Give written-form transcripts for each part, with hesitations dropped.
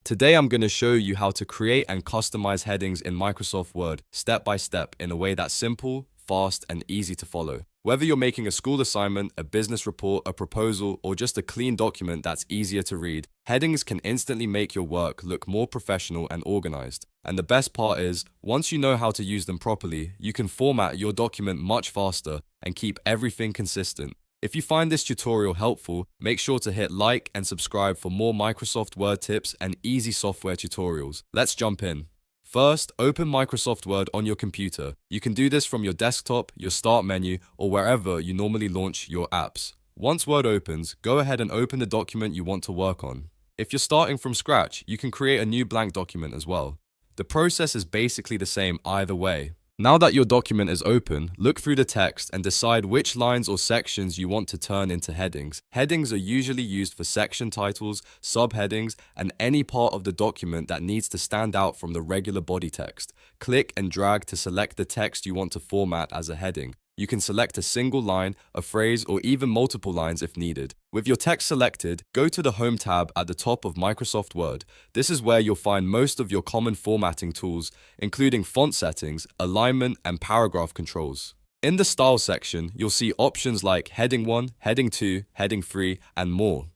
Today I'm going to show you how to create and customize headings in Microsoft Word step by step in a way that's simple, fast, and easy to follow. Whether you're making a school assignment, a business report, a proposal, or just a clean document that's easier to read, headings can instantly make your work look more professional and organized. And the best part is, once you know how to use them properly, you can format your document much faster and keep everything consistent. If you find this tutorial helpful, make sure to hit like and subscribe for more Microsoft Word tips and easy software tutorials. Let's jump in. First, open Microsoft Word on your computer. You can do this from your desktop, your start menu, or wherever you normally launch your apps. Once Word opens, go ahead and open the document you want to work on. If you're starting from scratch, you can create a new blank document as well. The process is basically the same either way. Now that your document is open, look through the text and decide which lines or sections you want to turn into headings. Headings are usually used for section titles, subheadings, and any part of the document that needs to stand out from the regular body text. Click and drag to select the text you want to format as a heading. You can select a single line, a phrase, or even multiple lines if needed. With your text selected, go to the Home tab at the top of Microsoft Word. This is where you'll find most of your common formatting tools, including font settings, alignment, and paragraph controls. In the Style section, you'll see options like Heading 1, Heading 2, Heading 3, and more.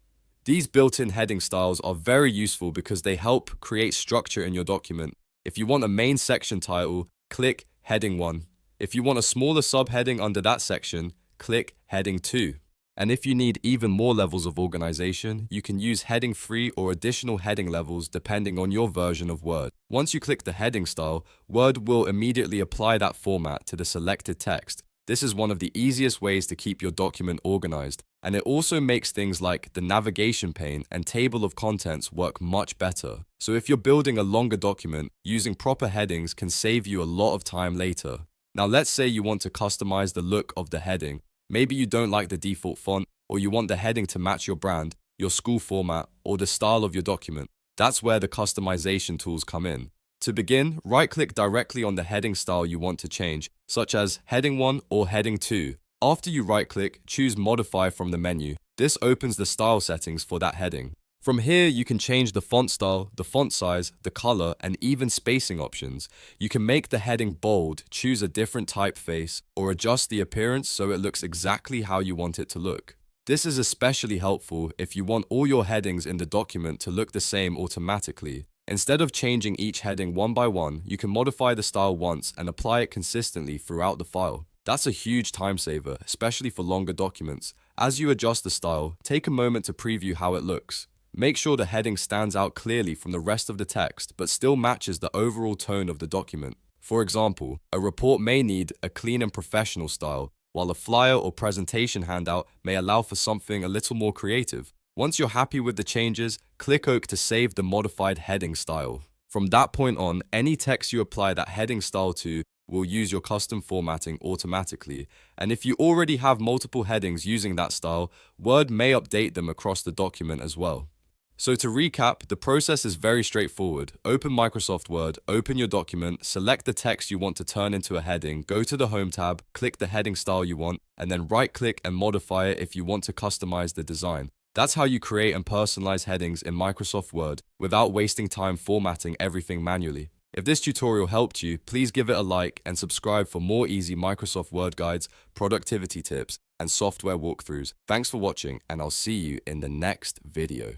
These built-in heading styles are very useful because they help create structure in your document. If you want a main section title, click Heading 1. If you want a smaller subheading under that section, click Heading 2. And if you need even more levels of organization, you can use Heading 3 or additional heading levels depending on your version of Word. Once you click the heading style, Word will immediately apply that format to the selected text. This is one of the easiest ways to keep your document organized, and it also makes things like the navigation pane and table of contents work much better. So if you're building a longer document, using proper headings can save you a lot of time later. Now let's say you want to customize the look of the heading. Maybe you don't like the default font, or you want the heading to match your brand, your school format, or the style of your document. That's where the customization tools come in. To begin, right-click directly on the heading style you want to change, such as Heading 1 or Heading 2. After you right-click, choose Modify from the menu. This opens the style settings for that heading. From here, you can change the font style, the font size, the color, and even spacing options. You can make the heading bold, choose a different typeface, or adjust the appearance so it looks exactly how you want it to look. This is especially helpful if you want all your headings in the document to look the same automatically. Instead of changing each heading one by one, you can modify the style once and apply it consistently throughout the file. That's a huge time saver, especially for longer documents. As you adjust the style, take a moment to preview how it looks. Make sure the heading stands out clearly from the rest of the text, but still matches the overall tone of the document. For example, a report may need a clean and professional style, while a flyer or presentation handout may allow for something a little more creative. Once you're happy with the changes, click OK to save the modified heading style. From that point on, any text you apply that heading style to will use your custom formatting automatically. And if you already have multiple headings using that style, Word may update them across the document as well. So to recap, the process is very straightforward. Open Microsoft Word, open your document, select the text you want to turn into a heading, go to the Home tab, click the heading style you want, and then right-click and modify it if you want to customize the design. That's how you create and personalize headings in Microsoft Word without wasting time formatting everything manually. If this tutorial helped you, please give it a like and subscribe for more easy Microsoft Word guides, productivity tips, and software walkthroughs. Thanks for watching, and I'll see you in the next video.